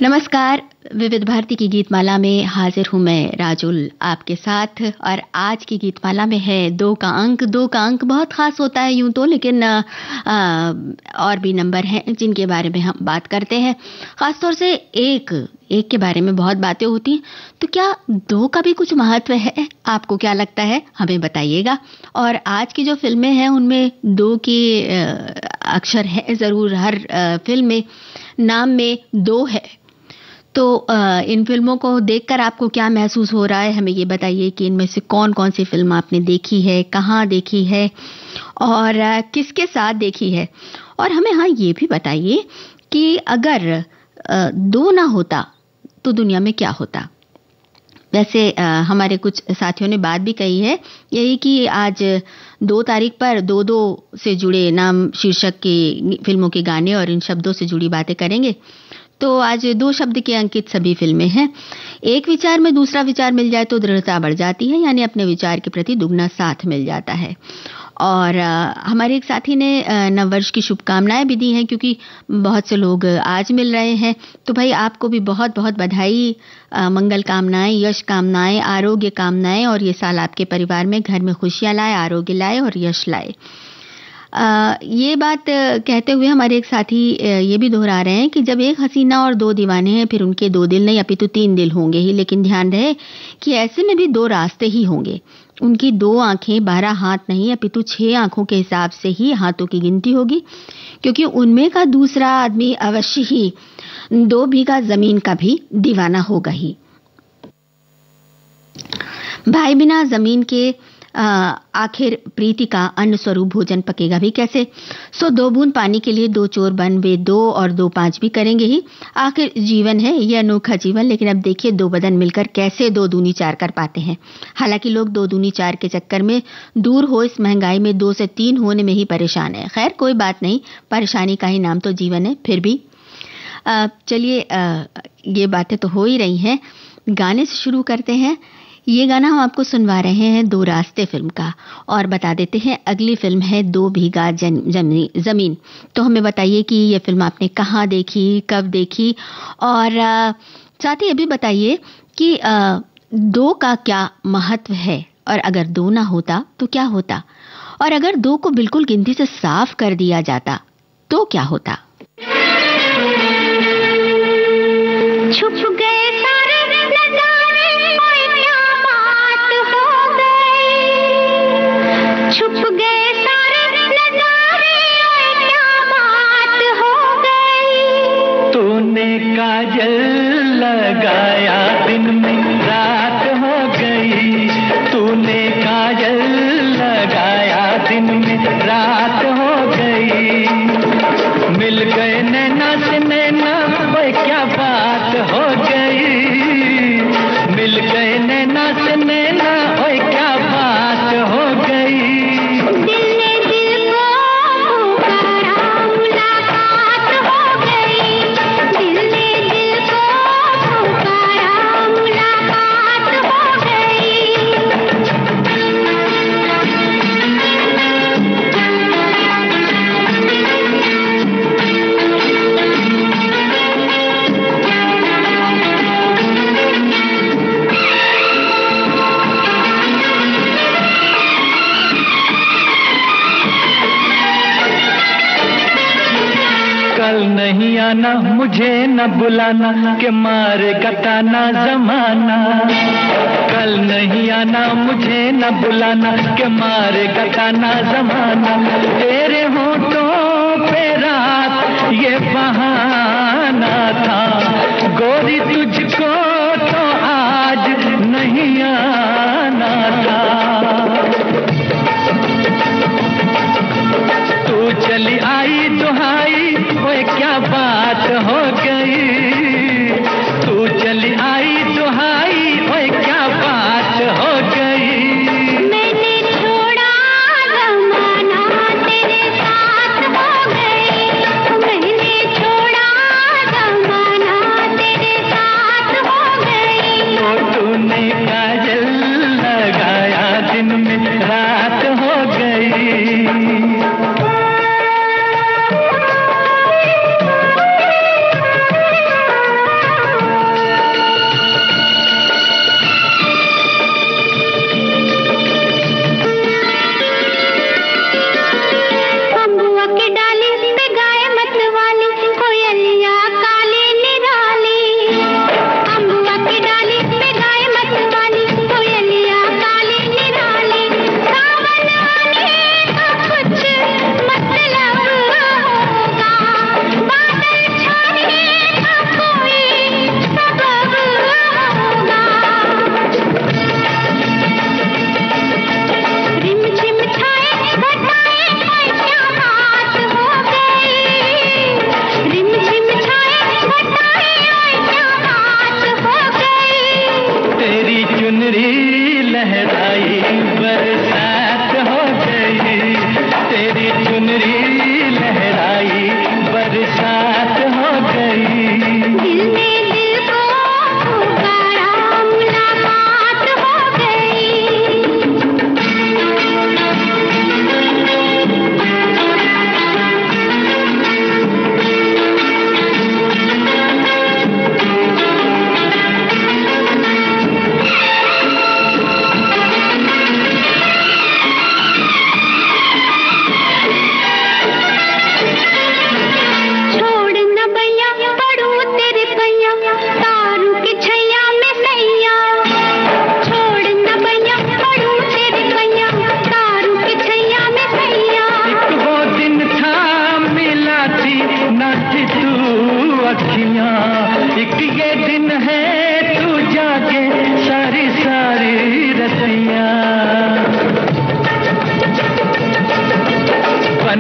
नमस्कार। विविध भारती की गीतमाला में हाजिर हूं मैं राजुल आपके साथ। और आज की गीतमाला में है दो का अंक बहुत खास होता है यूं तो, लेकिन और भी नंबर हैं जिनके बारे में हम बात करते हैं। खासतौर से एक के बारे में बहुत बातें होती हैं, तो क्या दो का भी कुछ महत्व है? आपको क्या लगता है, हमें बताइएगा। और आज की जो फिल्में हैं उनमें दो के अक्षर है जरूर। हर फिल्म में नाम में दो है। तो इन फिल्मों को देखकर आपको क्या महसूस हो रहा है, हमें ये बताइए कि इनमें से कौन कौन सी फिल्म आपने देखी है, कहाँ देखी है और किसके साथ देखी है। और हमें ये भी बताइए कि अगर दो ना होता तो दुनिया में क्या होता। वैसे हमारे कुछ साथियों ने बात भी कही है यही कि आज 2 तारीख पर दो से जुड़े नाम शीर्षक की फिल्मों के गाने और इन शब्दों से जुड़ी बातें करेंगे। तो आज 2 शब्द के अंकित सभी फिल्में हैं। एक विचार में दूसरा विचार मिल जाए तो दृढ़ता बढ़ जाती है, यानी अपने विचार के प्रति दुगना साथ मिल जाता है। और हमारे एक साथी ने नववर्ष की शुभकामनाएं भी दी हैं, क्योंकि बहुत से लोग आज मिल रहे हैं। तो भाई आपको भी बहुत बहुत बधाई, मंगल कामनाएं, यश कामनाएं, आरोग्य कामनाएं, और ये साल आपके परिवार में घर में खुशियां लाए, आरोग्य लाए और यश लाए। ये बात कहते हुए हमारे एक साथी ये भी दोहरा रहे हैं कि जब एक हसीना और 2 दीवाने हैं, फिर उनके 2 दिल नहीं अपितु 3 दिल होंगे ही। लेकिन ध्यान रहे कि ऐसे में भी 2 रास्ते ही होंगे। उनकी 2 आंखें 12 हाथ नहीं अपितु 6 आंखों के हिसाब से ही हाथों की गिनती होगी, क्योंकि उनमें का दूसरा आदमी अवश्य ही 2 बीघा जमीन का भी दीवाना होगा ही। भाई बिना जमीन के आखिर प्रीति का अन्न स्वरूप भोजन पकेगा भी कैसे। सो 2 बूंद पानी के लिए 2 चोर बन वे 2 और 2 5 भी करेंगे ही। आखिर जीवन है यह अनोखा जीवन। लेकिन अब देखिए 2 बदन मिलकर कैसे 2 दूनी 4 कर पाते हैं। हालांकि लोग 2 दूनी 4 के चक्कर में दूर हो इस महंगाई में 2 से 3 होने में ही परेशान है। खैर कोई बात नहीं, परेशानी का ही नाम तो जीवन है। फिर भी चलिए ये बातें तो हो ही रही हैं, गाने से शुरू करते हैं। ये गाना हम आपको सुनवा रहे हैं 2 रास्ते फिल्म का, और बता देते हैं अगली फिल्म है 2 बीघा जमीन। तो हमें बताइए कि ये फिल्म आपने कहाँ देखी, कब देखी, और साथ ही ये भी बताइए कि 2 का क्या महत्व है, और अगर 2 ना होता तो क्या होता, और अगर 2 को बिल्कुल गिनती से साफ कर दिया जाता तो क्या होता। छुप गए सारे नजारे, क्या बात हो गई। छुप गए सारे नजारे, क्या बात हो गई। तूने काजल लगाया दिन में रात हो गई। तूने काजल लगाया दिन में रात हो गई। मिल गए नैना से नैना, क्या बात हो गई। मिल गए नैना से नैना, ओए क्या बात हो गई। दिल ने दिल को पुकारा, मुलाकात हो गई। दिल ने दिल को पुकारा, मुलाकात हो गई। कल नहीं आना, मुझे न बुलाना, के मारेगा ताना जमाना। कल नहीं आना, मुझे न बुलाना, के मारेगा ताना जमाना। तेरे होठों पे रात ये बहाना था, गोरी तुझको तो आज नहीं आना था। तू चली आई दुहाई, ओए क्या बात हो गई। तू चली आई दुहाई, ओए क्या बात हो गई। मैंने छोड़ा जमाना, तेरे साथ हो गई। मैंने छोड़ा जमाना,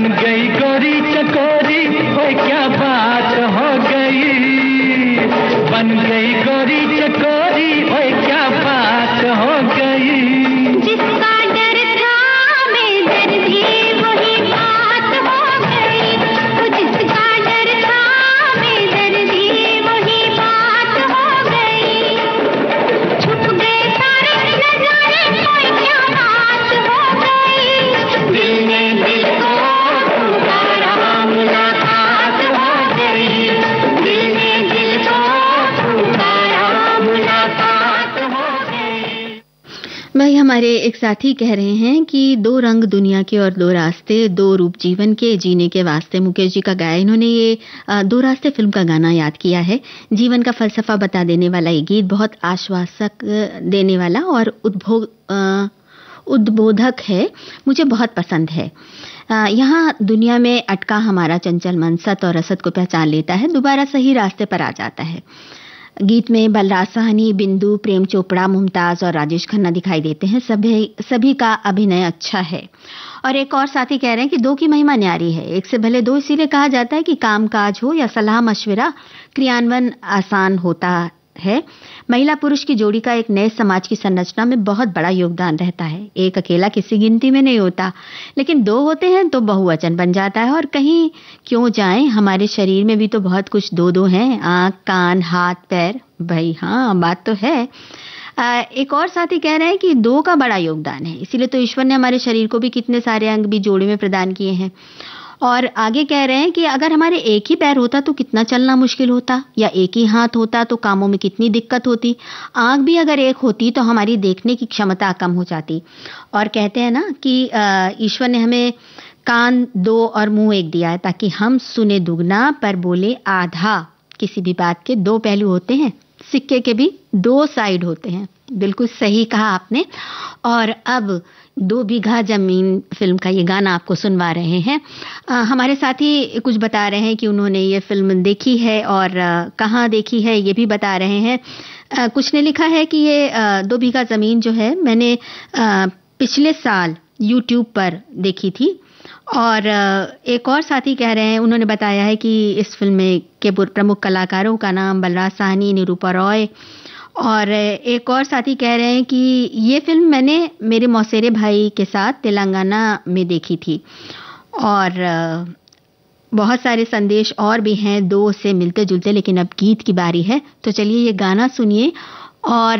बन गई गोरी चकोरी, ओए क्या बात हो गई। बन गई गोरी चकोरी, ओए क्या बात हो गई। जिसका डर था मैं दर्दी, वही बात हो गई। जिसका डर था मैं दर्दी, वही बात हो गई। छुप गए सारे नजारे, कोई क्या बात हो गई। दिल में दिल को पुकारा, मुलाकात हो गई। दिल में दिल को पुकारा, मुलाकात हो गई। भाई हमारे एक साथी कह रहे हैं कि दो रंग दुनिया के और दो रास्ते, दो रूप जीवन के जीने के वास्ते। मुकेश जी का गाया, इन्होंने ये दो रास्ते फिल्म का गाना याद किया है। जीवन का फलसफा बता देने वाला ये गीत, बहुत आश्वासक देने वाला और उद्बोधक है, मुझे बहुत पसंद है। यहाँ दुनिया में अटका हमारा चंचल मन सत और असत को पहचान लेता है, दोबारा सही रास्ते पर आ जाता है। गीत में बलराज साहनी, बिंदु, प्रेम चोपड़ा, मुमताज और राजेश खन्ना दिखाई देते हैं। सभी का अभिनय अच्छा है। और एक और साथी कह रहे हैं कि दो की महिमा न्यारी है, एक से भले दो, इसीलिए कहा जाता है कि काम काज हो या सलाह मशविरा, क्रियान्वयन आसान होता है। महिला पुरुष की जोड़ी का एक नए समाज की संरचना में बहुत बड़ा योगदान रहता है। एक अकेला किसी गिनती में नहीं होता, लेकिन दो होते हैं तो बहुवचन बन जाता है। और कहीं क्यों जाएं, हमारे शरीर में भी तो बहुत कुछ दो दो हैं, आंख, कान, हाथ, पैर। भाई हाँ, बात तो है। एक और साथी कह रहे हैं कि दो का बड़ा योगदान है, इसीलिए तो ईश्वर ने हमारे शरीर को भी कितने सारे अंग भी जोड़े में प्रदान किए हैं। और आगे कह रहे हैं कि अगर हमारे एक ही पैर होता तो कितना चलना मुश्किल होता, या एक ही हाथ होता तो कामों में कितनी दिक्कत होती। आंख भी अगर एक होती तो हमारी देखने की क्षमता कम हो जाती। और कहते हैं ना कि ईश्वर ने हमें कान दो और मुंह एक दिया है ताकि हम सुने दुगना पर बोले आधा। किसी भी बात के दो पहलू होते हैं, सिक्के के भी दो साइड होते हैं। बिल्कुल सही कहा आपने। और अब 2 बीघा जमीन फिल्म का ये गाना आपको सुनवा रहे हैं। हमारे साथी कुछ बता रहे हैं कि उन्होंने ये फिल्म देखी है और कहाँ देखी है ये भी बता रहे हैं। कुछ ने लिखा है कि ये 2 बीघा जमीन जो है मैंने पिछले साल YouTube पर देखी थी। और एक और साथी कह रहे हैं, उन्होंने बताया है कि इस फिल्म में के प्रमुख कलाकारों का नाम बलराज साहनी, निरूपा रॉय। और एक और साथी कह रहे हैं कि ये फिल्म मैंने मेरे मौसेरे भाई के साथ तेलंगाना में देखी थी। और बहुत सारे संदेश और भी हैं दो से मिलते जुलते, लेकिन अब गीत की बारी है तो चलिए ये गाना सुनिए। और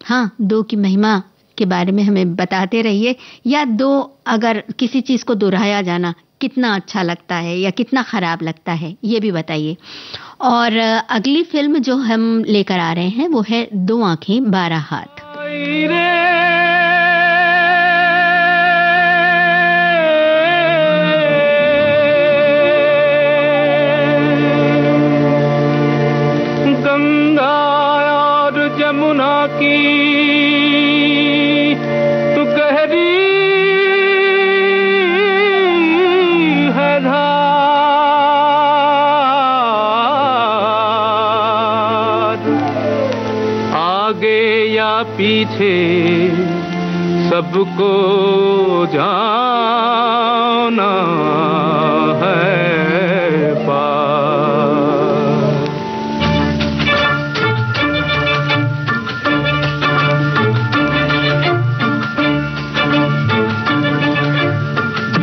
हाँ, दो की महिमा के बारे में हमें बताते रहिए, या दो अगर किसी चीज को दोहराया जाना कितना अच्छा लगता है या कितना खराब लगता है, ये भी बताइए। और अगली फिल्म जो हम लेकर आ रहे हैं वो है 2 आंखें 12 हाथ। गंगा और जमुना की तू गहरी है धार, आगे या पीछे सबको जाना है पार।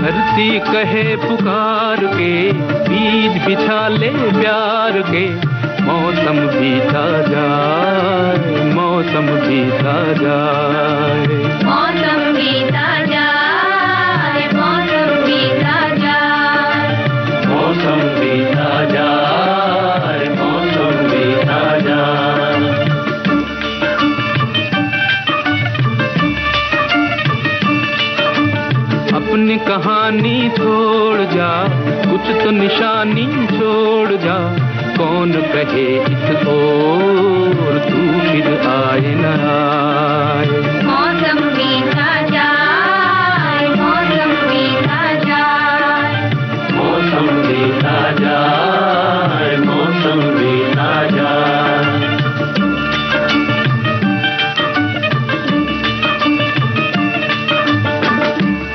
धरती कहे पुकार के, बीज बिछा ले प्यार के, मौसम बीता जाए, मौसम बीता जाए, मौसम बीता जाए, मौसम बीता जाए, मौसम बीता जाए, मौसम बीता जाए। अपनी कहानी छोड़ जा, कुछ तो निशानी छोड़ जा, कौन कहे इस ओर तू फिर आए न आए। मौसम बीता जाए, मौसम बीता जाए, मौसम बीता जाए, मौसम बीता जाए।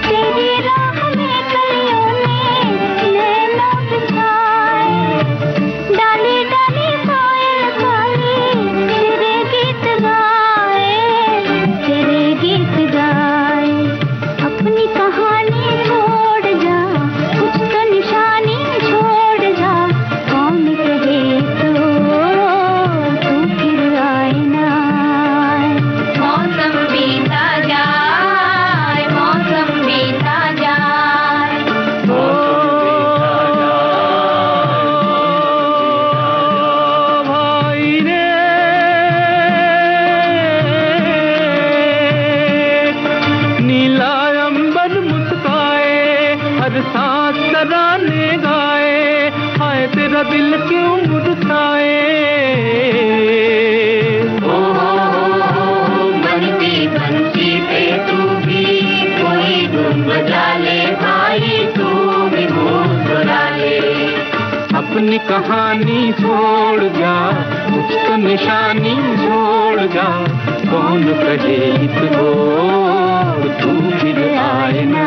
तेरी राह में कलियों ने कहानी छोड़ जा, कुछ तो निशानी छोड़ जा, कौन कहे इसको तू फिर आए ना।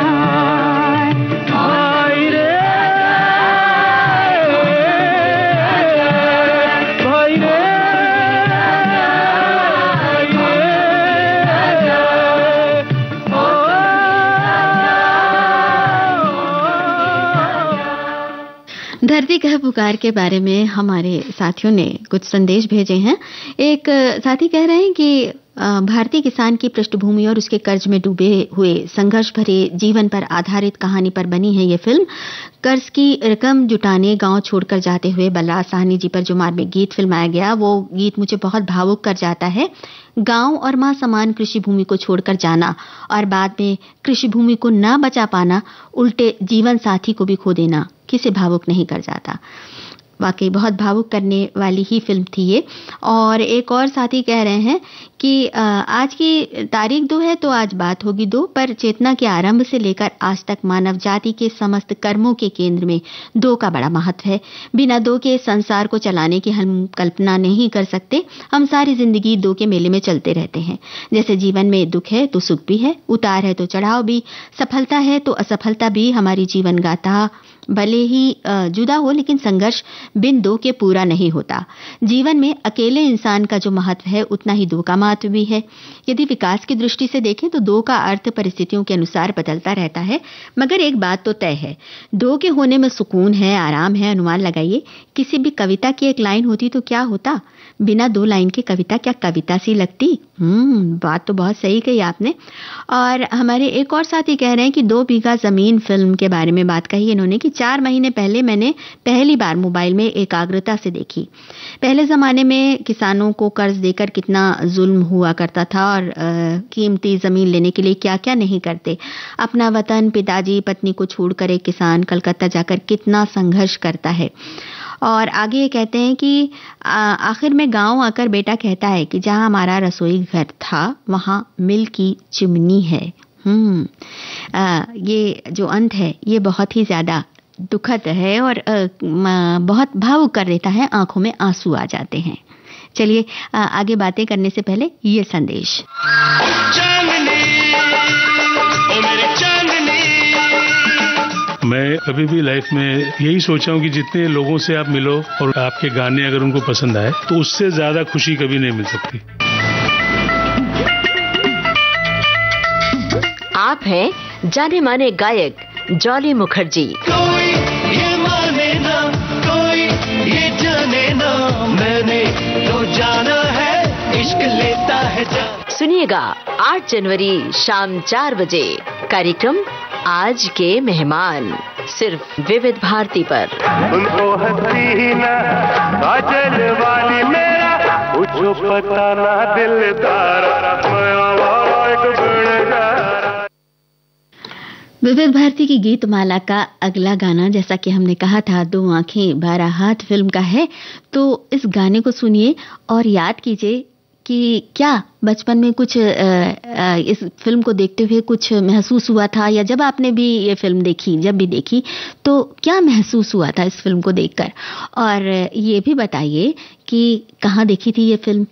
आए रे भाई रे, धरती कह पुकार के बारे में हमारे साथियों ने कुछ संदेश भेजे हैं। एक साथी कह रहे हैं कि भारतीय किसान की पृष्ठभूमि और उसके कर्ज में डूबे हुए संघर्ष भरे जीवन पर आधारित कहानी पर बनी है ये फिल्म। कर्ज की रकम जुटाने गांव छोड़कर जाते हुए बलराज साहनी जी पर जो मार्मिक गीत फिल्माया गया, वो गीत मुझे बहुत भावुक कर जाता है। गांव और मां समान कृषि भूमि को छोड़कर जाना और बाद में कृषि भूमि को ना बचा पाना, उल्टे जीवन साथी को भी खो देना किसे भावुक नहीं कर जाता। वाकई बहुत भावुक करने वाली ही फिल्म थी ये। और एक और साथी कह रहे हैं कि आज की तारीख 2 है तो आज बात होगी 2, पर चेतना के आरंभ से लेकर आज तक मानव जाति के समस्त कर्मों के केंद्र में 2 का बड़ा महत्व है। बिना 2 के संसार को चलाने की हम कल्पना नहीं कर सकते। हम सारी जिंदगी 2 के मेले में चलते रहते हैं। जैसे जीवन में दुख है तो सुख भी है, उतार है तो चढ़ाव भी, सफलता है तो असफलता भी। हमारी जीवन गाथा भले ही जुदा हो, लेकिन संघर्ष बिन 2 के पूरा नहीं होता। जीवन में अकेले इंसान का जो महत्व है उतना ही 2 का महत्व भी है। यदि विकास की दृष्टि से देखें तो 2 का अर्थ परिस्थितियों के अनुसार बदलता रहता है, मगर एक बात तो तय है, 2 के होने में सुकून है, आराम है। अनुमान लगाइए, किसी भी कविता की एक लाइन होती तो क्या होता? बिना 2 लाइन की कविता क्या कविता सी लगती? बात तो बहुत सही कही आपने। और हमारे एक और साथी कह रहे हैं कि 2 बीघा जमीन फिल्म के बारे में बात कही इन्होंने कि 4 महीने पहले मैंने पहली बार मोबाइल में एकाग्रता से देखी। पहले जमाने में किसानों को कर्ज देकर कितना जुल्म हुआ करता था और कीमती जमीन लेने के लिए क्या क्या नहीं करते। अपना वतन, पिताजी, पत्नी को छोड़कर एक किसान कलकत्ता जाकर कितना संघर्ष करता है। और आगे ये कहते हैं कि आखिर में गांव आकर बेटा कहता है कि जहां हमारा रसोई घर था वहां मिल की चिमनी है। ये जो अंत है ये बहुत ही ज्यादा दुखद है और बहुत भावुक कर देता है, आंखों में आंसू आ जाते हैं। चलिए आगे बातें करने से पहले ये संदेश। मैं कभी भी लाइफ में यही सोचा हूँ कि जितने लोगों से आप मिलो और आपके गाने अगर उनको पसंद आए तो उससे ज्यादा खुशी कभी नहीं मिल सकती। आप हैं जाने माने गायक जॉली मुखर्जी। कोई ये माने ना, कोई ये जाने ना, मैंने तो जाना है, इश्क लेता है जान। सुनिएगा 8 जनवरी शाम 4 बजे कार्यक्रम आज के मेहमान, सिर्फ विविध भारती पर। उनको हसीना काजल वाली मेरा पूछो पता ना दिलदार, विविध भारती की गीत माला का अगला गाना, जैसा कि हमने कहा था, 2 आंखें 12 हाथ फिल्म का है। तो इस गाने को सुनिए और याद कीजिए कि क्या बचपन में कुछ इस फिल्म को देखते हुए कुछ महसूस हुआ था, या जब आपने भी ये फिल्म देखी, जब भी देखी तो क्या महसूस हुआ था इस फिल्म को देखकर। और ये भी बताइए कि कहाँ देखी थी ये फिल्म।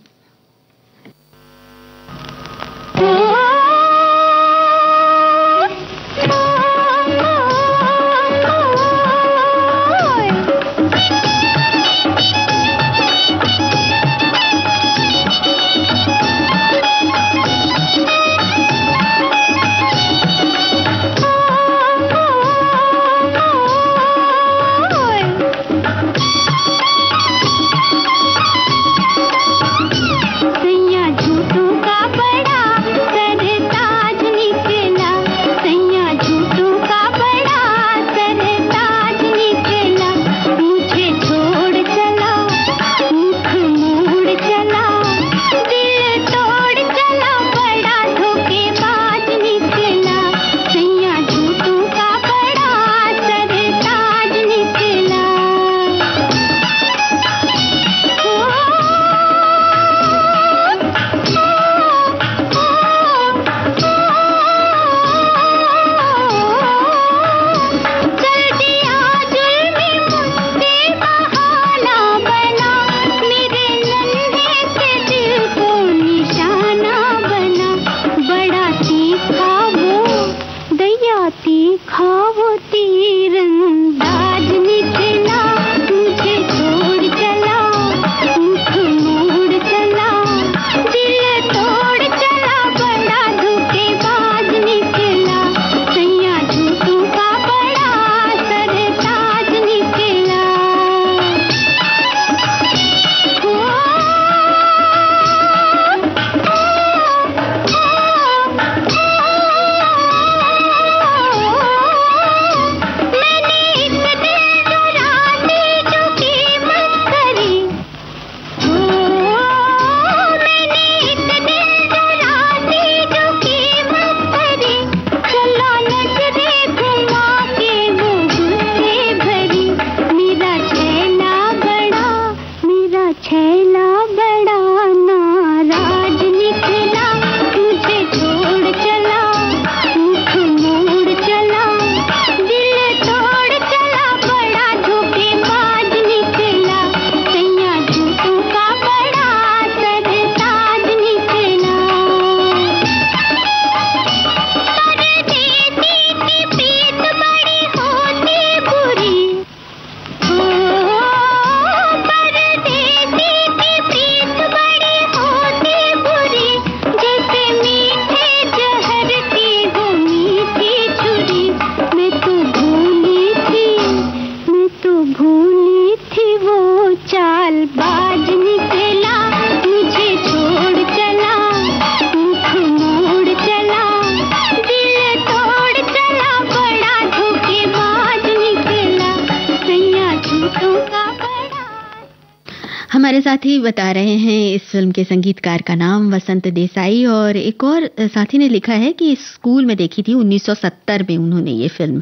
हमारे साथी बता रहे हैं इस फिल्म के संगीतकार का नाम वसंत देसाई, और एक और साथी ने लिखा है कि स्कूल में देखी थी 1970 में उन्होंने ये फिल्म।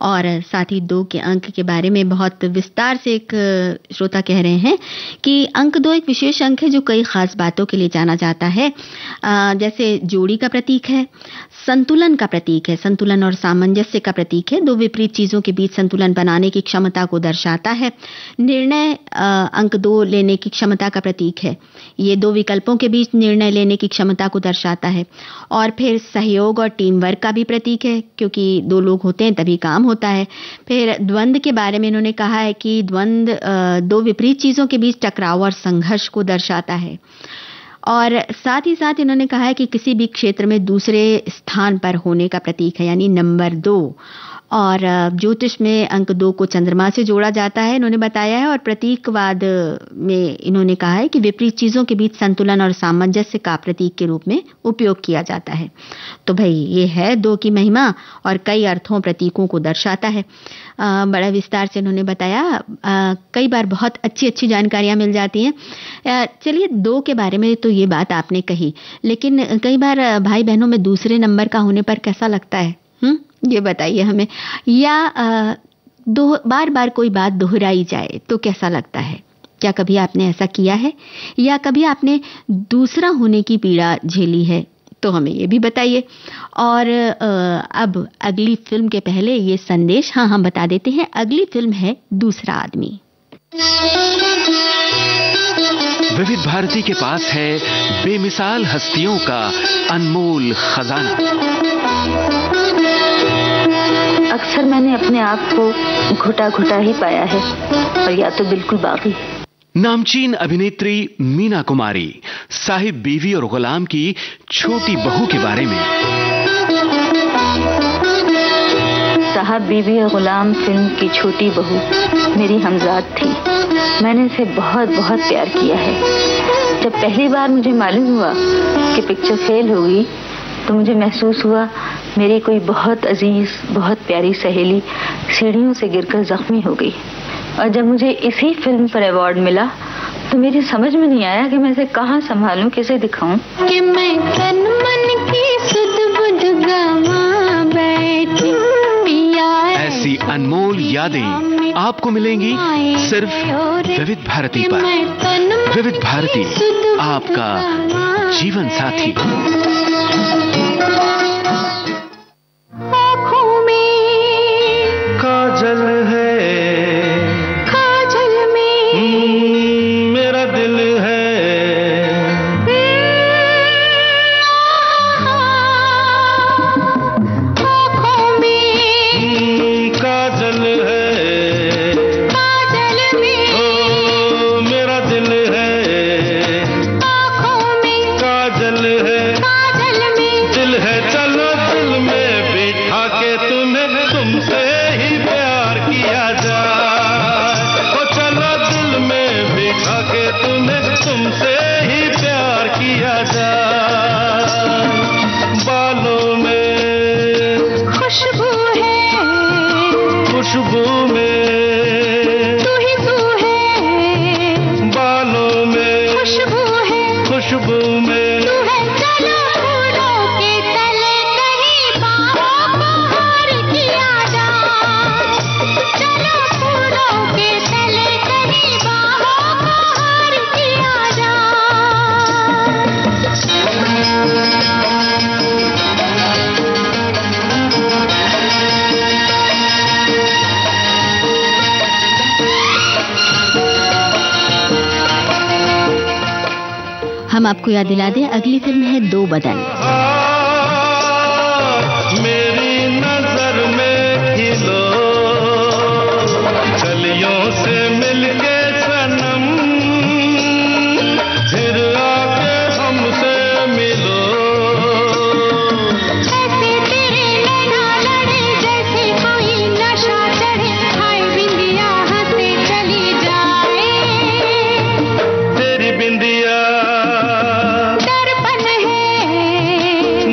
और साथ ही 2 के अंक के बारे में बहुत विस्तार से एक श्रोता कह रहे हैं कि अंक 2 एक विशेष अंक है जो कई खास बातों के लिए जाना जाता है, जैसे जोड़ी का प्रतीक है, संतुलन का प्रतीक है, संतुलन और सामंजस्य का प्रतीक है, 2 विपरीत चीजों के बीच संतुलन बनाने की क्षमता को दर्शाता है, निर्णय अंक 2 लेने की क्षमता का प्रतीक है, ये 2 विकल्पों के बीच निर्णय लेने की क्षमता को दर्शाता है, और फिर सहयोग और टीम वर्क का भी प्रतीक है क्योंकि 2 लोग होते हैं तभी काम होता है। फिर द्वंद्व के बारे में इन्होंने कहा है कि द्वंद्व 2 विपरीत चीजों के बीच टकराव और संघर्ष को दर्शाता है। और साथ ही साथ इन्होंने कहा है कि किसी भी क्षेत्र में दूसरे स्थान पर होने का प्रतीक है, यानी नंबर 2। और ज्योतिष में अंक 2 को चंद्रमा से जोड़ा जाता है, इन्होंने बताया है। और प्रतीकवाद में इन्होंने कहा है कि विपरीत चीजों के बीच संतुलन और सामंजस्य का प्रतीक के रूप में उपयोग किया जाता है। तो भाई ये है 2 की महिमा और कई अर्थों प्रतीकों को दर्शाता है। बड़ा विस्तार से इन्होंने बताया। कई बार बहुत अच्छी जानकारियां मिल जाती हैं। चलिए 2 के बारे में तो ये बात आपने कही, लेकिन कई बार भाई बहनों में दूसरे नंबर का होने पर कैसा लगता है, ये बताइए हमें। या बार बार कोई बात दोहराई जाए तो कैसा लगता है? क्या कभी आपने ऐसा किया है, या कभी आपने दूसरा होने की पीड़ा झेली है? तो हमें ये भी बताइए। और अब अगली फिल्म के पहले ये संदेश हम बता देते हैं। अगली फिल्म है दूसरा आदमी। विविध भारती के पास है बेमिसाल हस्तियों का अनमोल खजाना। अक्सर मैंने अपने आप को घुटा घुटा ही पाया है, और या तो बिल्कुल बागी। नामचीन अभिनेत्री मीना कुमारी साहिब बीवी और गुलाम की छोटी बहू के बारे में। साहब बीवी और गुलाम फिल्म की छोटी बहू मेरी हमजाद थी। मैंने इसे बहुत बहुत प्यार किया है। जब पहली बार मुझे मालूम हुआ कि पिक्चर फेल होगी तो मुझे महसूस हुआ मेरी कोई बहुत अजीज, बहुत प्यारी सहेली सीढ़ियों से गिरकर जख्मी हो गई। और जब मुझे इसी फिल्म पर अवार्ड मिला तो मेरी समझ में नहीं आया कि मैं इसे कहाँ संभालूं, कैसे दिखाऊं। कि मैं तन मन की सुध बुध गवा बैठी पिया। ऐसी अनमोल यादें आपको मिलेंगी सिर्फ विविध भारती पर। विविध भारती, आपका जीवन साथी। आँखों में काजल है, काजल में मेरा दिल है, आँखों में काजल है, काजल में ओ मेरा दिल है, आँखों में काजल है, काजल में दिल है। चलो दिल में बिठा के तुम्हें तुमसे ही प्यार किया जाए। ओ चलो दिल में बिठा के तुम्हें तुमसे ही प्यार किया जाए। बालों में खुशबू है, खुशबू में तू ही तू है। बालों में खुशबू है, खुशबू में तू है। चलो फूलों के तले कहीं बाहों को हार किया जाए। चलो फूलों के तले कहीं बाहों को हार किया जाए। हम आपको याद दिला दें, अगली फिल्म है 2 बदन। मेरी नजर में खिलो, कलियों से मिलके सनम, फिर आके हमसे मिलो। ऐसे तेरे नैना लड़े जैसे कोई नशा चढ़े, हाय बिंदिया हंसे चली जाए। तेरी बिंदिया दर्पण है,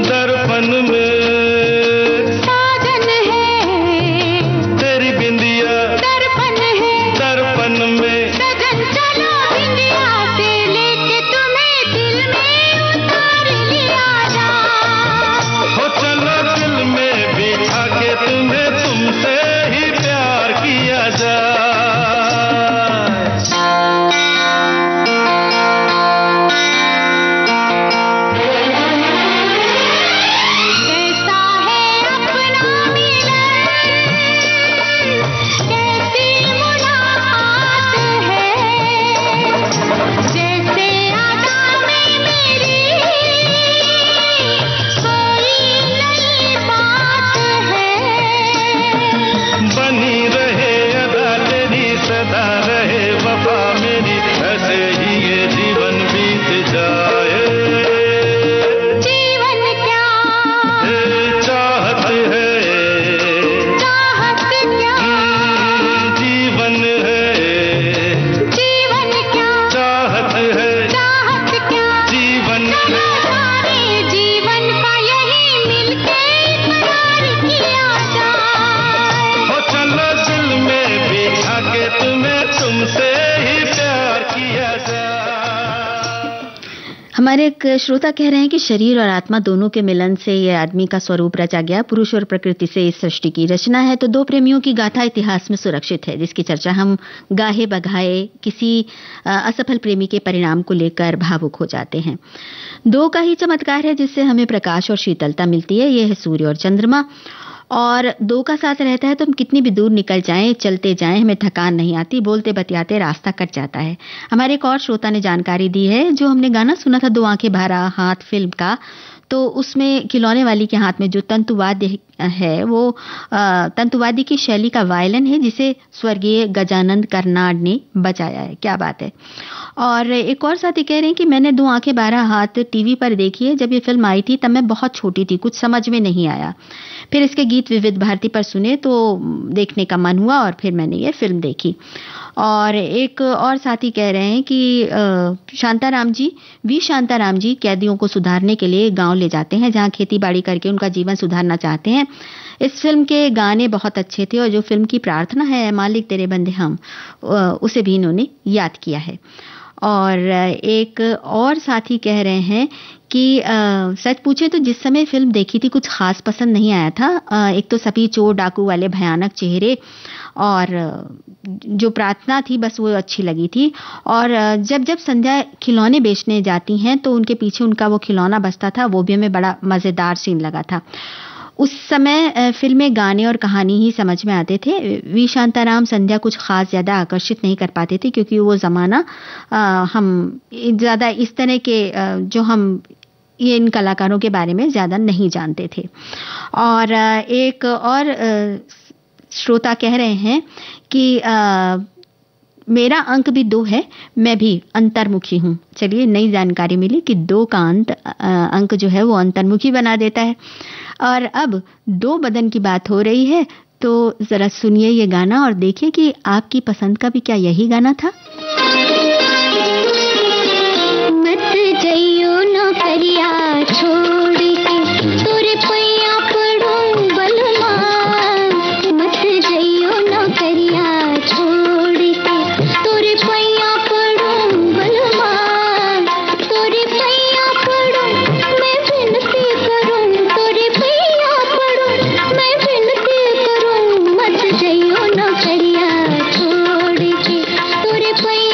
हमारे एक श्रोता कह रहे हैं कि शरीर और आत्मा दोनों के मिलन से ये आदमी का स्वरूप रचा गया, पुरुष और प्रकृति से इस सृष्टि की रचना है, तो दो प्रेमियों की गाथा इतिहास में सुरक्षित है, जिसकी चर्चा हम गाहे बगाए किसी असफल प्रेमी के परिणाम को लेकर भावुक हो जाते हैं। दो का ही चमत्कार है जिससे हमें प्रकाश और शीतलता मिलती है, ये है सूर्य और चंद्रमा। और दो का साथ रहता है तो हम कितनी भी दूर निकल जाएं, चलते जाएं, हमें थकान नहीं आती, बोलते बतियाते रास्ता कट जाता है। हमारे एक और श्रोता ने जानकारी दी है, जो हमने गाना सुना था दो आंखें भरा हाथ फिल्म का, तो उसमें खिलौने वाली के हाथ में जो तंतुवाद्य है वो तंतुवाद्य की शैली का वायलिन है, जिसे स्वर्गीय गजानंद कर्नाड ने बजाया है। क्या बात है। और एक और साथी कह रहे हैं कि मैंने दो आंखें बारह हाथ टीवी पर देखी है, जब ये फिल्म आई थी तब मैं बहुत छोटी थी, कुछ समझ में नहीं आया, फिर इसके गीत विविध भारती पर सुने तो देखने का मन हुआ और फिर मैंने ये फिल्म देखी। और एक और साथी कह रहे हैं कि शांताराम जी कैदियों को सुधारने के लिए गांव ले जाते हैं, जहां खेती बाड़ी करके उनका जीवन सुधारना चाहते हैं। इस फिल्म के गाने बहुत अच्छे थे और जो फिल्म की प्रार्थना है मालिक तेरे बंदे हम, उसे भी इन्होंने याद किया है। और एक और साथी कह रहे हैं कि सच पूछे तो जिस समय फिल्म देखी थी कुछ खास पसंद नहीं आया था। एक तो सभी चोर डाकू वाले भयानक चेहरे और जो प्रार्थना थी बस वो अच्छी लगी थी। और जब संध्या खिलौने बेचने जाती हैं तो उनके पीछे उनका वो खिलौना बजता था, वो भी हमें बड़ा मज़ेदार सीन लगा था। उस समय फिल्में गाने और कहानी ही समझ में आते थे। वी शांताराम संध्या कुछ खास ज़्यादा आकर्षित नहीं कर पाते थे, क्योंकि वो ज़माना हम ज़्यादा इस तरह के जो हम ये इन कलाकारों के बारे में ज़्यादा नहीं जानते थे। और एक और श्रोता कह रहे हैं कि मेरा अंक भी 2 है, मैं भी अंतर्मुखी हूँ। चलिए, नई जानकारी मिली कि 2 का अंक जो है वो अंतर्मुखी बना देता है। और अब 2 बदन की बात हो रही है तो जरा सुनिए ये गाना और देखिए कि आपकी पसंद का भी क्या यही गाना था। मत जइयो नौकरिया छोड़ के तोरे पैया पड़ूं बलमा, मत जइयो नौकरिया छोड़ के तोरे पैया पड़ूं बलमा, तोरे पैया पड़ूं मैं विनती करूं, तोरे पैया पड़ूं मैं विनती करूं, मत जइयो नौकरिया छोड़ के तोरे पैया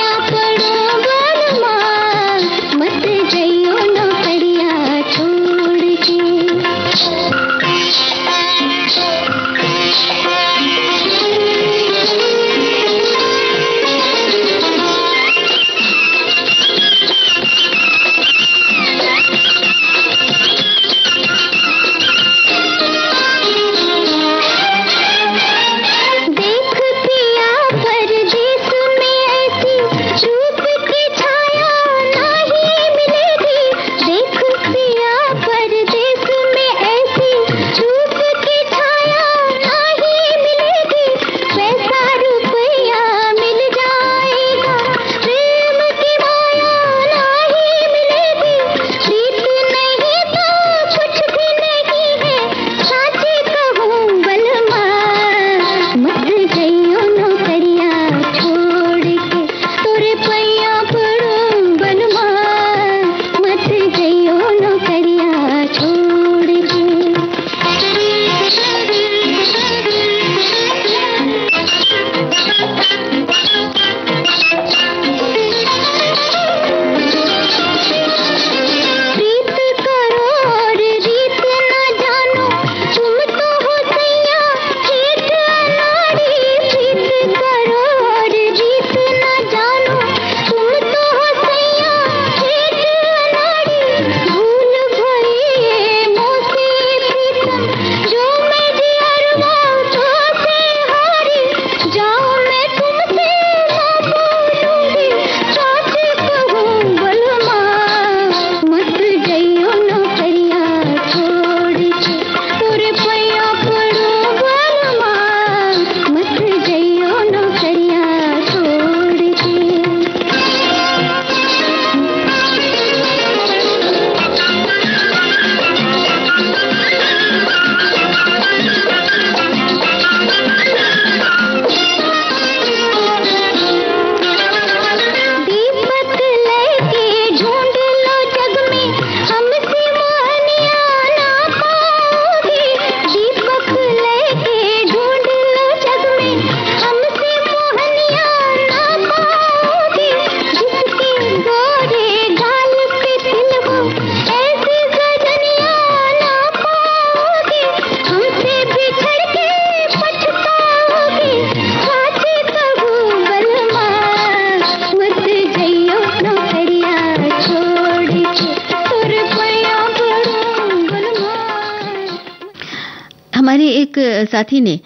एक साथी ने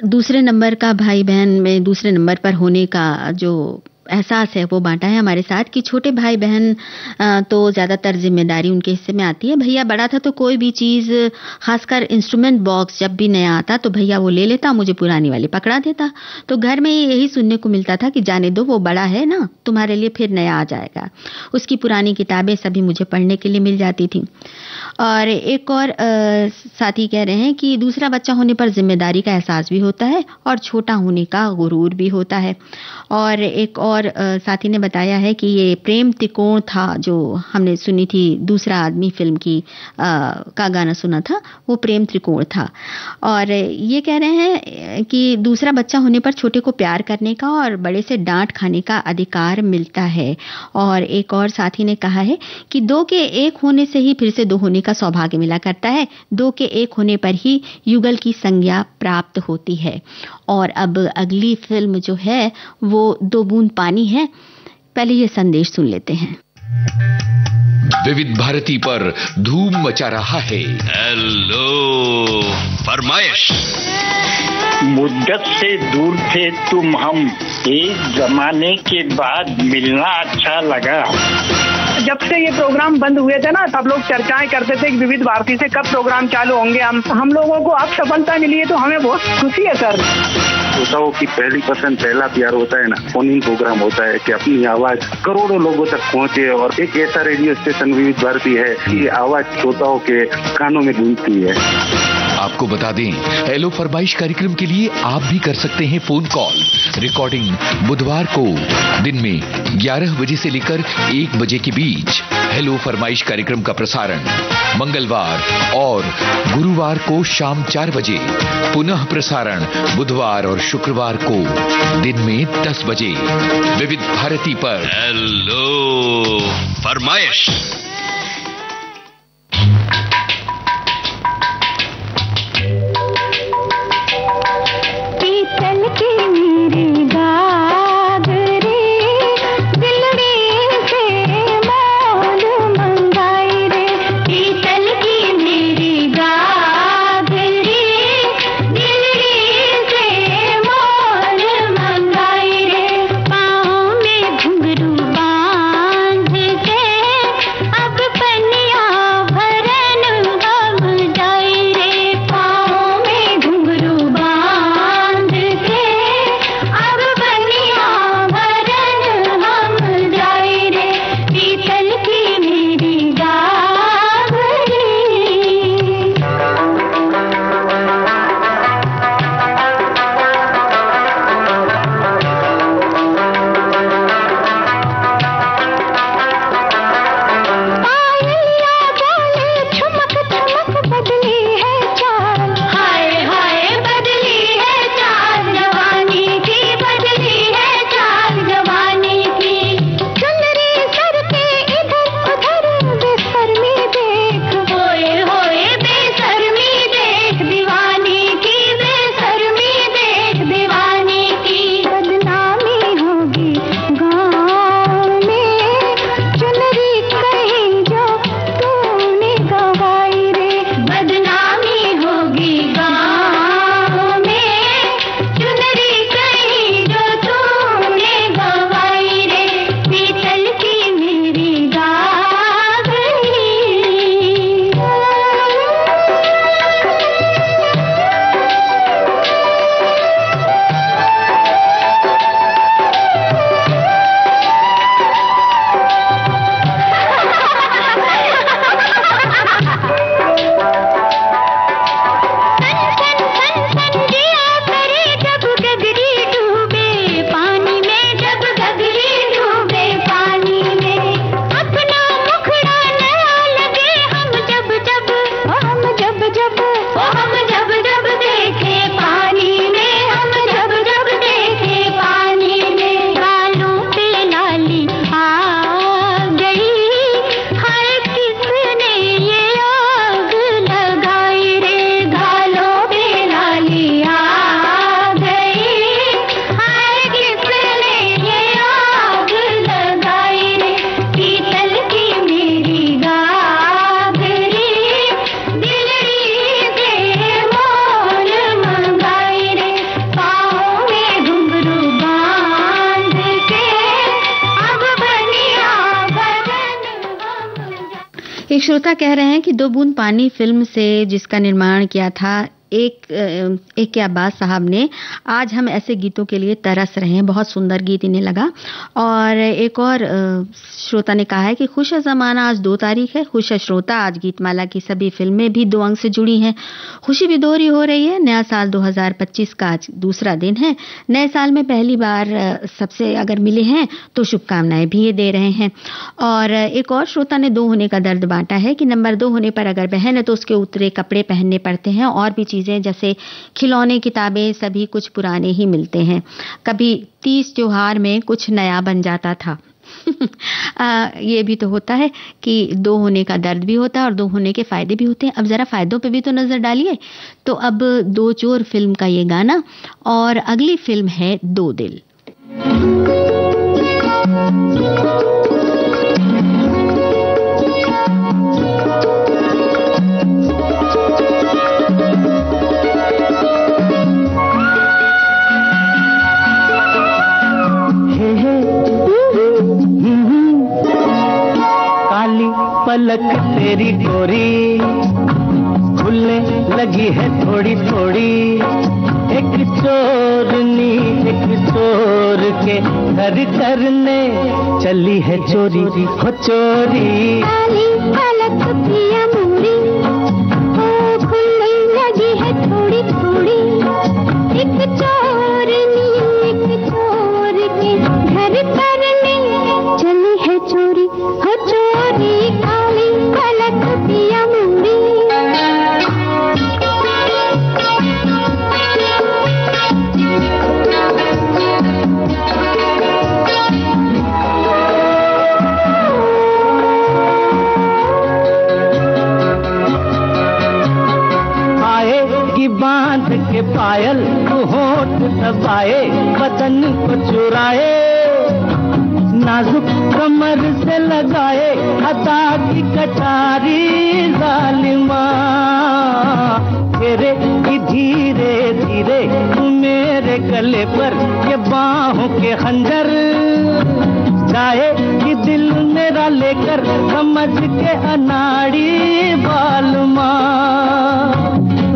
दूसरे नंबर का भाई बहन में दूसरे नंबर पर होने का जो एहसास है वो बांटा है हमारे साथ कि छोटे भाई बहन तो ज़्यादातर जिम्मेदारी उनके हिस्से में आती है। भैया बड़ा था तो कोई भी चीज़, खासकर इंस्ट्रूमेंट बॉक्स जब भी नया आता तो भैया वो ले लेता, मुझे पुरानी वाली पकड़ा देता। तो घर में यही सुनने को मिलता था कि जाने दो, वो बड़ा है ना, तुम्हारे लिए फिर नया आ जाएगा। उसकी पुरानी किताबें सभी मुझे पढ़ने के लिए मिल जाती थी। और एक और साथी कह रहे हैं कि दूसरा बच्चा होने पर जिम्मेदारी का एहसास भी होता है और छोटा होने का गुरूर भी होता है। और एक और साथी ने बताया है कि ये प्रेम त्रिकोण था जो हमने सुनी थी, दूसरा आदमी फिल्म की का गाना सुना था, वो प्रेम त्रिकोण था। और ये कह रहे हैं कि दूसरा बच्चा होने पर छोटे को प्यार करने का और बड़े से डांट खाने का अधिकार मिलता है। और एक और साथी ने कहा है कि 2 के 1 होने से ही फिर से 2 होने का सौभाग्य मिला करता है, 2 के 1 होने पर ही युगल की संज्ञा प्राप्त होती है। और अब अगली फिल्म जो है वो 2 बूंद पानी है। पहले ये संदेश सुन लेते हैं। विविध भारती पर धूम मचा रहा है हेलो फरमाइश। मुद्दत से दूर थे तुम हम, एक जमाने के बाद मिलना अच्छा लगा। जब से ये प्रोग्राम बंद हुए थे ना, सब लोग चर्चाएं करते थे कि विविध भारती से कब प्रोग्राम चालू होंगे। हम लोगों को अब सफलता मिली है तो हमें बहुत खुशी है सर। श्रोताओं की पहली पसंद, पहला प्यार होता है ना, फोन इन प्रोग्राम होता है कि अपनी आवाज करोड़ों लोगों तक पहुंचे। और एक ऐसा रेडियो स्टेशन विविध भारती है कि आवाज श्रोताओं के कानों में गूंजती है। आपको बता दें, हेलो फरमाइश कार्यक्रम के लिए आप भी कर सकते हैं फोन कॉल। रिकॉर्डिंग बुधवार को दिन में 11 बजे से लेकर 1 बजे के बीच। हेलो फरमाइश कार्यक्रम का प्रसारण मंगलवार और गुरुवार को शाम 4 बजे, पुनः प्रसारण बुधवार और शुक्रवार को दिन में 10 बजे विविध भारती पर। हेलो फरमाइश। एक श्रोता कह रहे हैं कि दो बूंद पानी फिल्म से जिसका निर्माण किया था एक के अब्बास साहब ने, आज हम ऐसे गीतों के लिए तरस रहे हैं। बहुत सुंदर गीत इन्हें लगा। और एक और श्रोता ने कहा है कि खुश है ज़माना, आज 2 तारीख है। खुश है श्रोता, आज गीतमाला की सभी फिल्में भी 2 अंक से जुड़ी हैं। खुशी भी दोहरी हो रही है। नया साल 2025 का आज दूसरा दिन है। नए साल में पहली बार सबसे अगर मिले हैं तो शुभकामनाएं भी ये दे रहे हैं। और एक और श्रोता ने 2 होने का दर्द बांटा है कि नंबर 2 होने पर अगर बहन है तो उसके उतरे कपड़े पहनने पड़ते हैं और भी चीजें जैसे खिलौने, किताबें, सभी कुछ पुराने ही मिलते हैं। कभी 30 त्योहार में कुछ नया बन जाता था। ये भी तो होता है कि 2 होने का दर्द भी होता है और 2 होने के फायदे भी होते हैं। अब जरा फायदों पे भी तो नजर डालिए। तो अब 2 चोर फिल्म का ये गाना और अगली फिल्म है 2 दिल। पलक तेरी गोरी खुलने लगी है थोड़ी थोड़ी, एक चोरनी एक चोर के घर करने चली है चोरी हो चोरी। काली पलक पिया मुरी ओ खुलने लगी है थोड़ी थोड़ी, एक चोरनी एक चोर के घर करने चली है चोरी हो चोरी। पलक पिया मुरी आएगी बांध के पायल होठ दबाए बदन को चुराए, नाजुक कमर से लगाए अदा की कटारी जालिमा। तेरे की धीरे धीरे मेरे गले पर ये बाहों के खंजर जाए कि दिल मेरा लेकर समझ के अनाड़ी बालमा।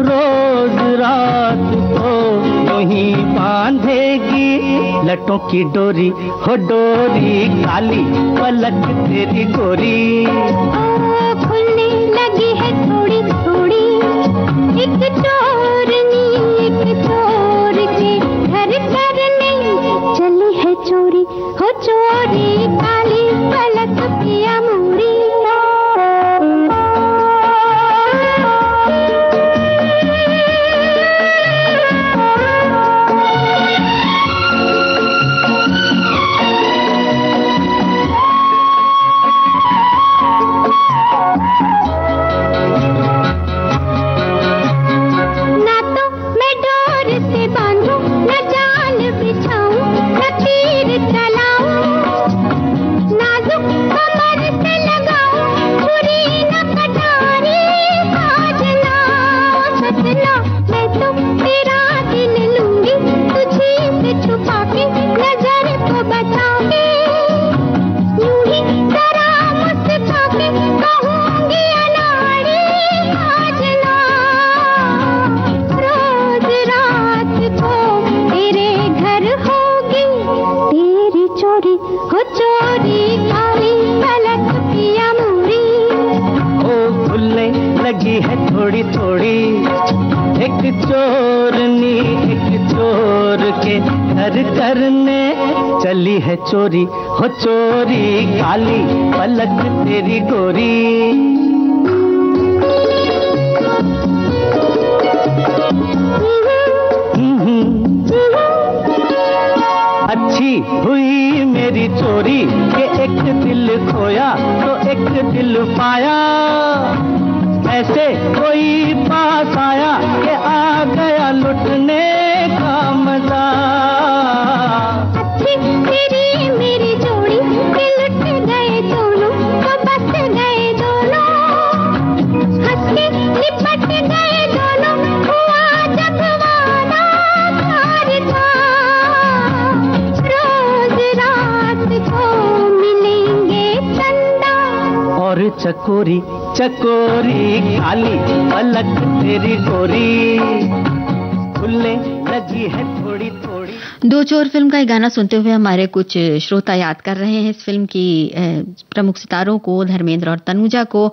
रोज रात को वहीं बांधेगी लटों की डोरी हो डोरी, काली पलक तेरी गोरी। खुलने लगी है थोड़ी थोड़ी, एक चोरनी एक चोर के घर करने चली है चोरी हो चोरी। काली पलक पिया मुरी थोड़ी थोड़ी, एक चोरनी एक चोर के घर करने चली है चोरी हो चोरी। काली पलक तेरी गोरी। अच्छी हुई मेरी चोरी के एक दिल खोया तो एक दिल पाया, ऐसे कोई पास आया कि आ गया लुटने का मजा। अच्छी तेरी मेरी जोड़ी के लुट गए दोनों तो बस गए दोनों, हंस के लिपट गए दोनों, हुआ जब वादा प्यार था। रोज रात को मिलेंगे चंदा और चकोरी चकोरी काली पलक तेरी गोरी खुलने लगी है थोड़ी थोड़ी। दो चोर फिल्म का एक गाना सुनते हुए हमारे कुछ श्रोता याद कर रहे हैं इस फिल्म की प्रमुख सितारों को, धर्मेंद्र और तनुजा को।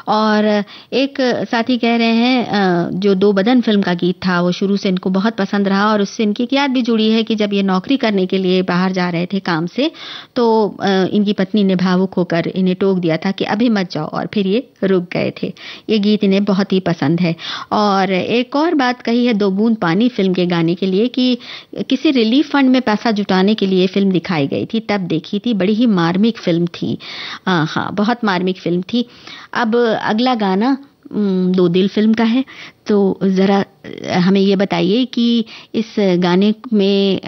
और एक साथी कह रहे हैं जो दो बदन फिल्म का गीत था वो शुरू से इनको बहुत पसंद रहा और उससे इनकी एक याद भी जुड़ी है कि जब ये नौकरी करने के लिए बाहर जा रहे थे काम से तो इनकी पत्नी ने भावुक होकर इन्हें टोक दिया था कि अभी मत जाओ, और फिर ये रुक गए थे। ये गीत इन्हें बहुत ही पसंद है। और एक और बात कही है दो बूंद पानी फिल्म के गाने के लिए कि किसी रिलीफ फंड में पैसा जुटाने के लिए फिल्म दिखाई गई थी, तब देखी थी, बड़ी ही मार्मिक फिल्म थी। हाँ, बहुत मार्मिक फिल्म थी। अब अगला गाना दो दिल फिल्म का है, तो जरा हमें ये बताइए कि इस गाने में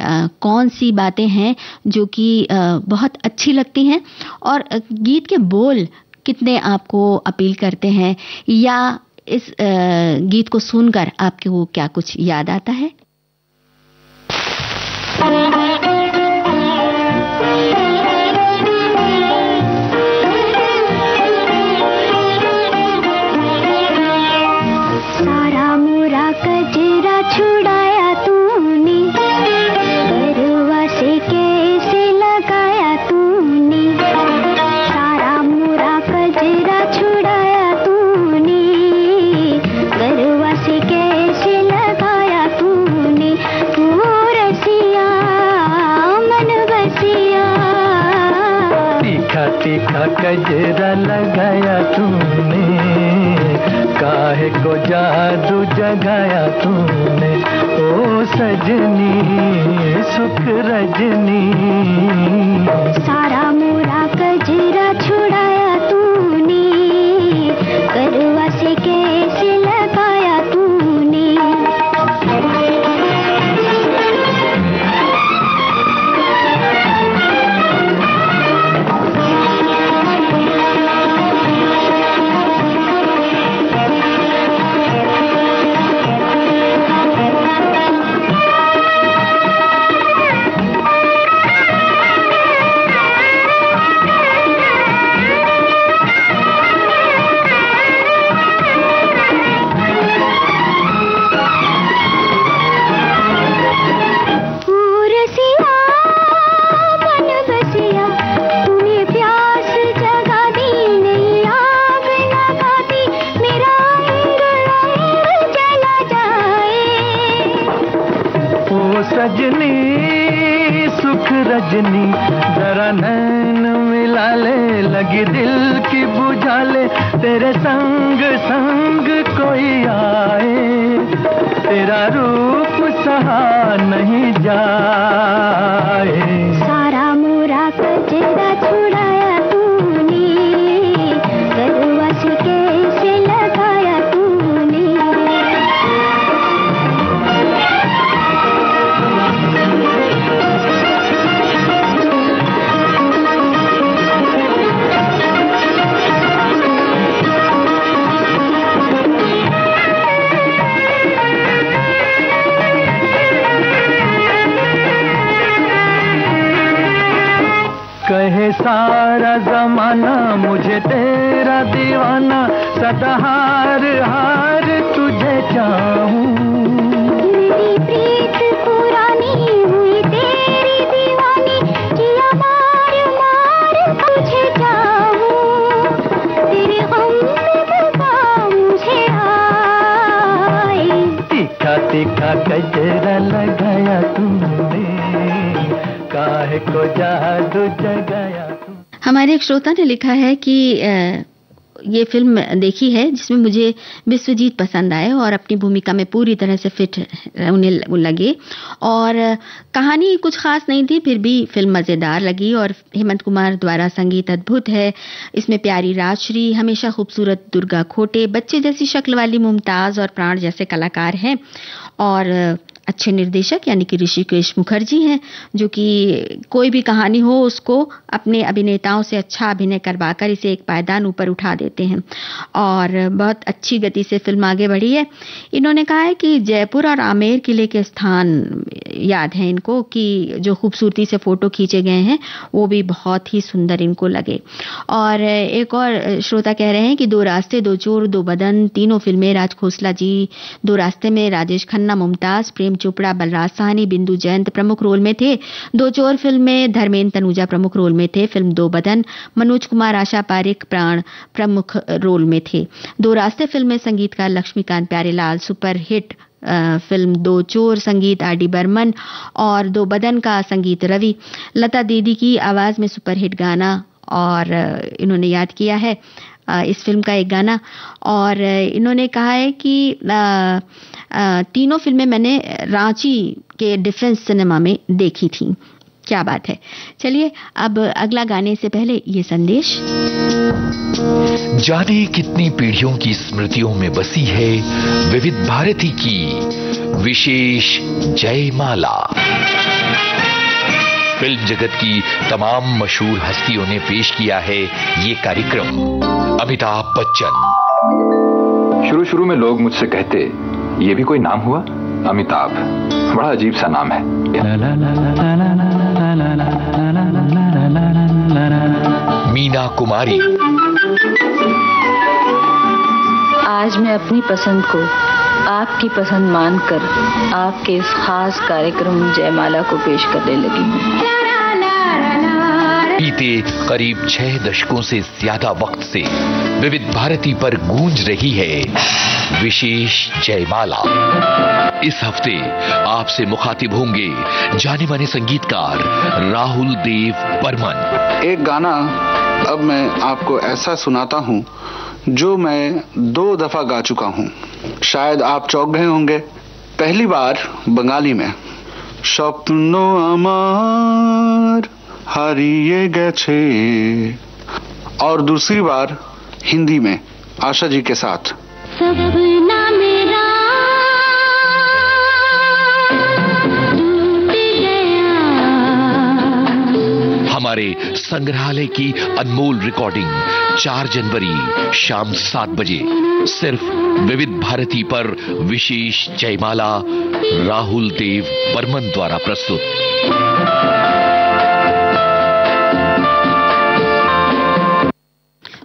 कौन सी बातें हैं जो कि बहुत अच्छी लगती हैं और गीत के बोल कितने आपको अपील करते हैं, या इस गीत को सुनकर आपको क्या कुछ याद आता है? सारा मोरा कचरा छुड़ाया तूने, बरुआ से कैसे लगाया तूने। सारा मोरा कचरा छुड़ाया तूने, बरुआ से कैसे लगाया तूने। तू रसिया मन बसिया, तीखा तीखा कजरा लगाया तूने, काहे को जादू जगाया तूने। ओ सजनी सुख रजनी, सारा मोरा कजरा छुड़ाया तूने, करवा से कैसे लगाया तूने। सजनी सुख रजनी, जरा नैन मिला ले, लगी दिल की बुझा ले। तेरे संग संग कोई आए, तेरा रूप सहा नहीं जाए। सारा मोरा कचरा छुड़ाया तूने, गरुआ से कैसे लगाया तूने। कहे सारा जमाना मुझे तेरा दीवाना, सदा हार हार तुझे चाहूं। मेरी प्रीत पुरानी हुई तेरी दीवानी, जिया मार मार तुझे चाहूं। तेरे गम में दगा मुझे आए, तीखा तीखा कजरा लगाया तूने, काहे को जादू जगाया। हमारे एक श्रोता ने लिखा है कि ये फिल्म देखी है जिसमें मुझे विश्वजीत पसंद आए और अपनी भूमिका में पूरी तरह से फिट उन्हें लगे, और कहानी कुछ खास नहीं थी फिर भी फिल्म मज़ेदार लगी। और हेमंत कुमार द्वारा संगीत अद्भुत है, इसमें प्यारी राजश्री, हमेशा खूबसूरत दुर्गा खोटे, बच्चे जैसी शक्ल वाली मुमताज़ और प्राण जैसे कलाकार हैं। और अच्छे निर्देशक यानी कि ऋषिकेश मुखर्जी हैं, जो कि कोई भी कहानी हो उसको अपने अभिनेताओं से अच्छा अभिनय करवाकर इसे एक पायदान ऊपर उठा देते हैं और बहुत अच्छी गति से फिल्म आगे बढ़ी है। इन्होंने कहा है कि जयपुर और आमेर किले के स्थान याद हैं इनको, कि जो खूबसूरती से फोटो खींचे गए हैं वो भी बहुत ही सुंदर इनको लगे। और एक और श्रोता कह रहे हैं कि दो रास्ते, दो चोर, दो बदन, तीनों फिल्में राज खोसला जी, दो रास्ते में राजेश खन्ना, मुमताज, प्रेम चोपड़ा, बलराज साहनी, बिंदु जयंत प्रमुख रोल में थे। दो चोर फिल्म में धर्मेंद्र तनुजा प्रमुख रोल में थे। फिल्म दो बदन मनोज कुमार, आशा पारिक, प्राण प्रमुख रोल में थे। दो रास्ते फिल्म में संगीतकार Laxmikant Pyarelal, super hit film Do Chor संगीत आर डी बर्मन और दो बदन का संगीत रवि। लता दीदी की आवाज में सुपरहिट गाना और इन्होंने याद किया है इस फिल्म का एक गाना। और इन्होंने कहा है कि तीनों फिल्में मैंने रांची के डिफेंस सिनेमा में देखी थी। क्या बात है। चलिए अब अगला गाने से पहले ये संदेश। जाने कितनी पीढ़ियों की स्मृतियों में बसी है विविध भारती की विशेष जयमाला। फिल्म जगत की तमाम मशहूर हस्तियों ने पेश किया है ये कार्यक्रम। अमिताभ बच्चन। शुरू में लोग मुझसे कहते, ये भी कोई नाम हुआ? अमिताभ, बड़ा अजीब सा नाम है। मीना कुमारी। आज मैं अपनी पसंद को आपकी पसंद मानकर आपके इस खास कार्यक्रम जयमाला को पेश करने लगी हूँ। बीते करीब 6 दशकों से ज्यादा वक्त से विविध भारती पर गूंज रही है विशेष जयमाला। इस हफ्ते आपसे मुखातिब होंगे जाने माने संगीतकार राहुल देव बर्मन। एक गाना अब मैं आपको ऐसा सुनाता हूँ जो मैं 2 दफा गा चुका हूँ। शायद आप चौंक गए होंगे। पहली बार बंगाली में, स्वप्नो अमार हारिए गए, और दूसरी बार हिंदी में आशा जी के साथ। सपना मेरा टूट गया। हमारे संग्रहालय की अनमोल रिकॉर्डिंग 4 जनवरी शाम 7 बजे सिर्फ विविध भारती पर विशेष जयमाला राहुल देव बर्मन द्वारा प्रस्तुत।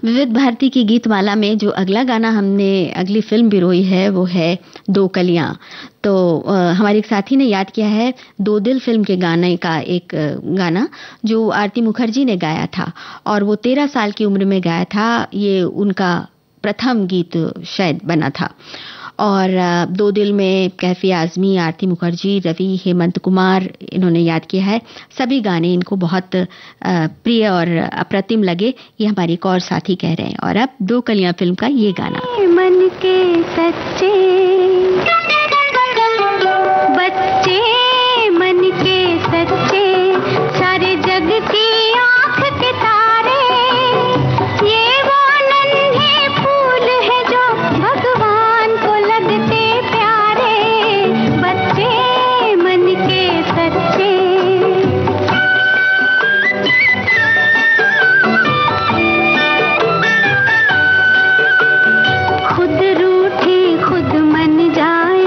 विविध भारती की गीतमाला में जो अगला गाना हमने अगली फिल्म बिरोई है वो है दो कलियां। तो हमारे एक साथी ने याद किया है दो दिल फिल्म के गाने का एक गाना जो आरती मुखर्जी ने गाया था और वो 13 साल की उम्र में गाया था। ये उनका प्रथम गीत शायद बना था। और दो दिल में कैफी आजमी, आरती मुखर्जी, रवि, हेमंत कुमार इन्होंने याद किया है। सभी गाने इनको बहुत प्रिय और अप्रतिम लगे, ये हमारी एक और साथी कह रहे हैं। और अब दो कलियां फिल्म का ये गाना। मन के सच्चे बच्चे, मन के सच्चे, सारे जग की आंख के तारे, ये वो नन्हे फूल है जो भगवान को लगते प्यारे। बच्चे मन के सच्चे, खुद रूठे खुद मन जाए,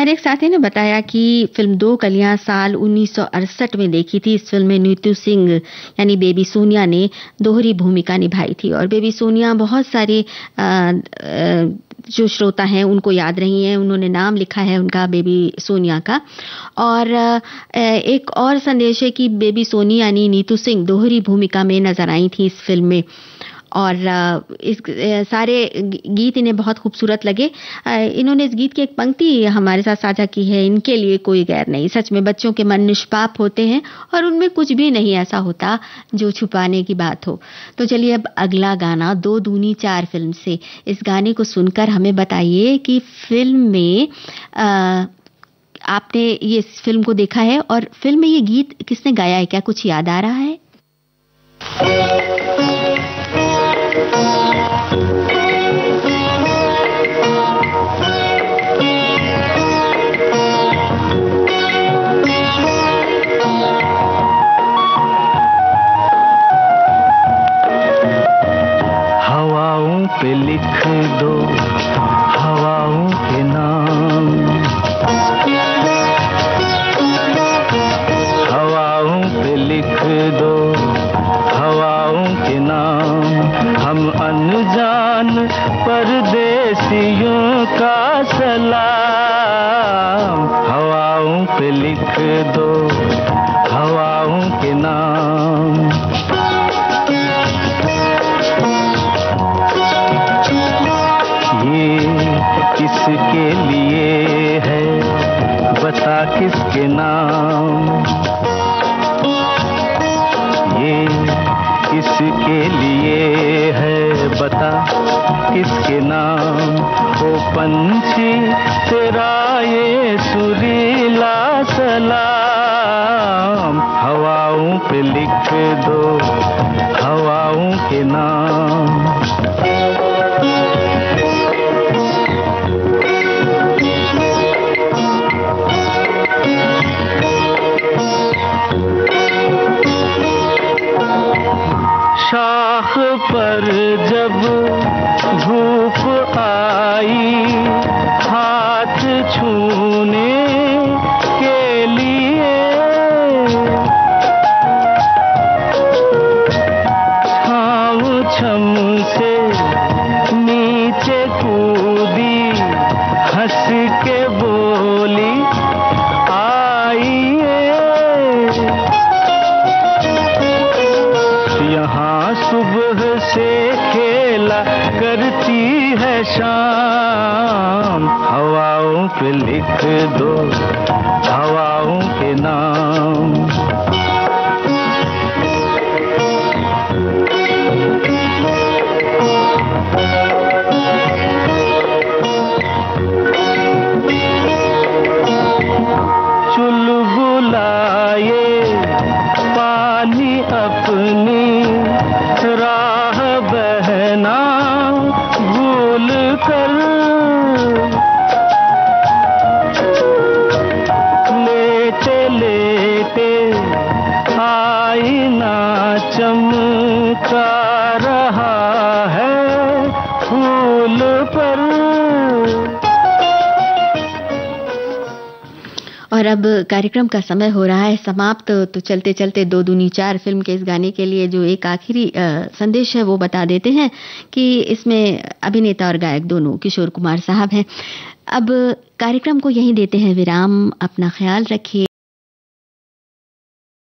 हमारे एक साथी ने बताया कि फिल्म दो कलियां साल 1968 में देखी थी। इस फिल्म में नीतू सिंह यानी बेबी सोनिया ने दोहरी भूमिका निभाई थी और बेबी सोनिया बहुत सारे जो श्रोता हैं उनको याद रही हैं। उन्होंने नाम लिखा है उनका बेबी सोनिया का। और एक और संदेश है कि बेबी सोनी यानी नीतू सिंह दोहरी भूमिका में नजर आई थी इस फिल्म में और इस सारे गीत इन्हें बहुत खूबसूरत लगे। इन्होंने इस गीत की एक पंक्ति हमारे साथ साझा की है, इनके लिए कोई गैर नहीं। सच में बच्चों के मन निष्पाप होते हैं और उनमें कुछ भी नहीं ऐसा होता जो छुपाने की बात हो। तो चलिए अब अगला गाना 2 दूनी 4 फिल्म से, इस गाने को सुनकर हमें बताइए कि फिल्म में आपने ये फिल्म को देखा है और फिल्म में ये गीत किसने गाया है, क्या कुछ याद आ रहा है? हवाओं पे लिख दो हवाओं के नाम, हवाओं पे लिख दो हवाओं के नाम। हम अनजान परदेसियों का सलाम, हवाओं पे लिख दो हवाओं के नाम। ये किसके लिए है बता किसके नाम, ये किसके लिए है बता किसके नाम। ओ पंछी तेरा ये सुरीला सलाम, हवाओं पे लिख दो हवाओं के नाम। शाख पर जब धूप आई हाथ छूने के लिए, छाँव छम से नीचे कूदी हंस के बोली आइए। यहाँ सुबह से खेला करती है शाम, हवाओं पे लिख दो हवाओं के नाम। चुलबुलाए पानी अपनी राह बहना भूल कर, लेटे लेटे आईना चमका रहा है फूल पर। और अब कार्यक्रम का समय हो रहा है समाप्त, तो चलते चलते 2 दूनी 4 फिल्म के इस गाने के लिए जो एक आखिरी संदेश है वो बता देते हैं कि इसमें अभिनेता और गायक दोनों किशोर कुमार साहब हैं। अब कार्यक्रम को यहीं देते हैं विराम। अपना ख्याल रखिए।